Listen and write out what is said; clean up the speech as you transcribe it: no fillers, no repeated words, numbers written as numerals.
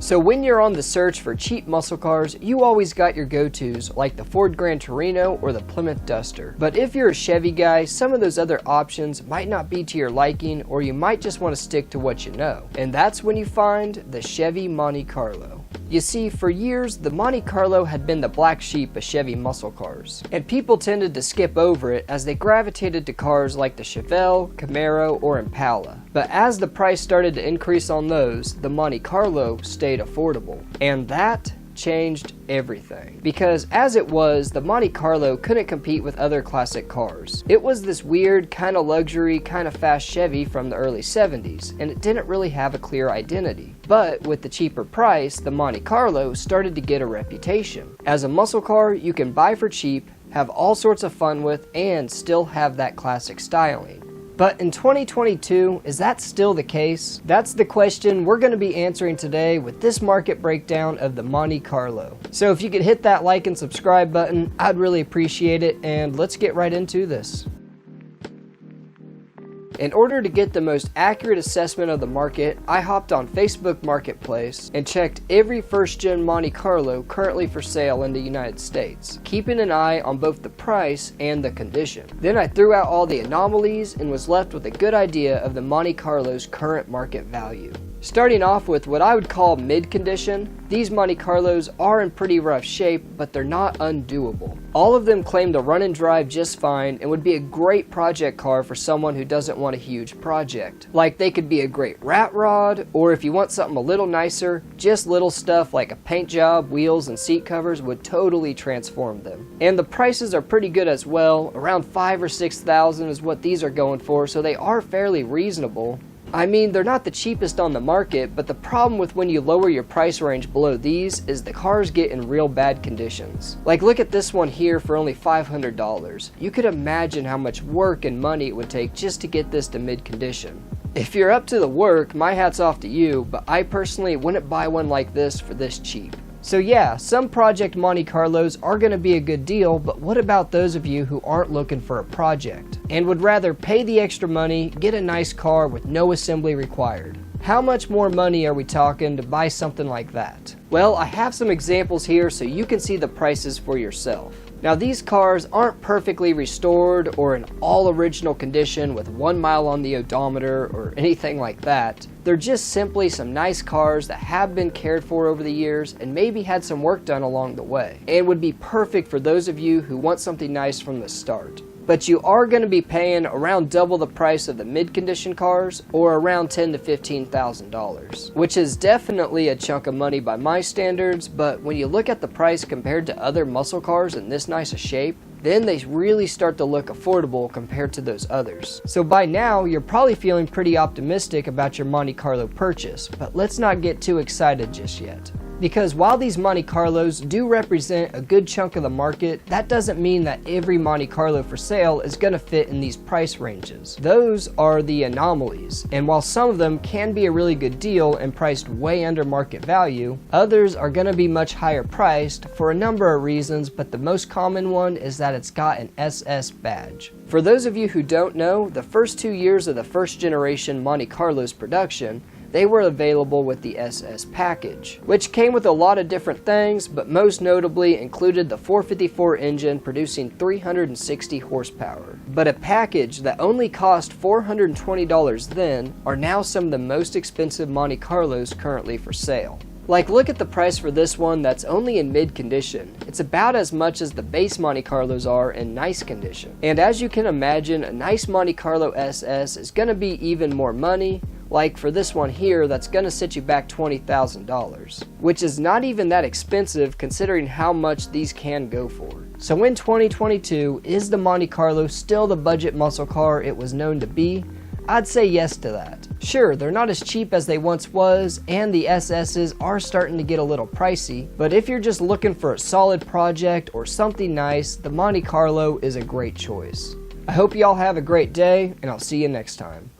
So when you're on the search for cheap muscle cars, you always got your go-tos like the Ford Gran Torino or the Plymouth Duster. But if you're a Chevy guy, some of those other options might not be to your liking, or you might just want to stick to what you know. And that's when you find the Chevy Monte Carlo. You see, for years, the Monte Carlo had been the black sheep of Chevy muscle cars, and people tended to skip over it as they gravitated to cars like the Chevelle, Camaro, or Impala. But as the price started to increase on those, the Monte Carlo stayed affordable. And that changed everything. Because as it was, the Monte Carlo couldn't compete with other classic cars. It was this weird, kind of luxury, kind of fast Chevy from the early 70s, and it didn't really have a clear identity. But with the cheaper price, the Monte Carlo started to get a reputation. As a muscle car you can buy for cheap, have all sorts of fun with, and still have that classic styling. But in 2022, is that still the case? That's the question we're going to be answering today with this market breakdown of the Monte Carlo. So if you could hit that like and subscribe button, I'd really appreciate it, and let's get right into this. In order to get the most accurate assessment of the market, I hopped on Facebook Marketplace and checked every first-gen Monte Carlo currently for sale in the United States, keeping an eye on both the price and the condition. Then I threw out all the anomalies and was left with a good idea of the Monte Carlo's current market value. Starting off with what I would call mid-condition, these Monte Carlos are in pretty rough shape, but they're not undoable. All of them claim to run and drive just fine and would be a great project car for someone who doesn't want a huge project. Like they could be a great rat rod, or if you want something a little nicer, just little stuff like a paint job, wheels, and seat covers would totally transform them. And the prices are pretty good as well. Around $5,000 or $6,000 is what these are going for, so they are fairly reasonable. I mean, they're not the cheapest on the market, but the problem with when you lower your price range below these is the cars get in real bad conditions. Like look at this one here for only $500. You could imagine how much work and money it would take just to get this to mid condition. If you're up to the work, my hat's off to you, but I personally wouldn't buy one like this for this cheap. So yeah, some project Monte Carlos are going to be a good deal, but what about those of you who aren't looking for a project and would rather pay the extra money, get a nice car with no assembly required? How much more money are we talking to buy something like that? Well, I have some examples here so you can see the prices for yourself. Now these cars aren't perfectly restored or in all original condition with 1 mile on the odometer or anything like that. They're just simply some nice cars that have been cared for over the years and maybe had some work done along the way, and would be perfect for those of you who want something nice from the start. But you are going to be paying around double the price of the mid-condition cars, or around $10,000 to $15,000, which is definitely a chunk of money by my standards, but when you look at the price compared to other muscle cars in this nice a shape, then they really start to look affordable compared to those others. So by now, you're probably feeling pretty optimistic about your Monte Carlo purchase, but let's not get too excited just yet. Because while these Monte Carlos do represent a good chunk of the market, that doesn't mean that every Monte Carlo for sale is going to fit in these price ranges. Those are the anomalies, and while some of them can be a really good deal and priced way under market value, others are going to be much higher priced for a number of reasons, but the most common one is that it's got an SS badge. For those of you who don't know, the first 2 years of the first generation Monte Carlo's production, they were available with the SS package, which came with a lot of different things, but most notably included the 454 engine producing 360 horsepower. But a package that only cost $420 then are now some of the most expensive Monte Carlos currently for sale. Like look at the price for this one that's only in mid condition. It's about as much as the base Monte Carlos are in nice condition. And as you can imagine, a nice Monte Carlo SS is going to be even more money. Like for this one here, that's going to set you back $20,000, which is not even that expensive considering how much these can go for. So in 2022, is the Monte Carlo still the budget muscle car it was known to be? I'd say yes to that. Sure, they're not as cheap as they once was, and the SS's are starting to get a little pricey, but if you're just looking for a solid project or something nice, the Monte Carlo is a great choice. I hope y'all have a great day, and I'll see you next time.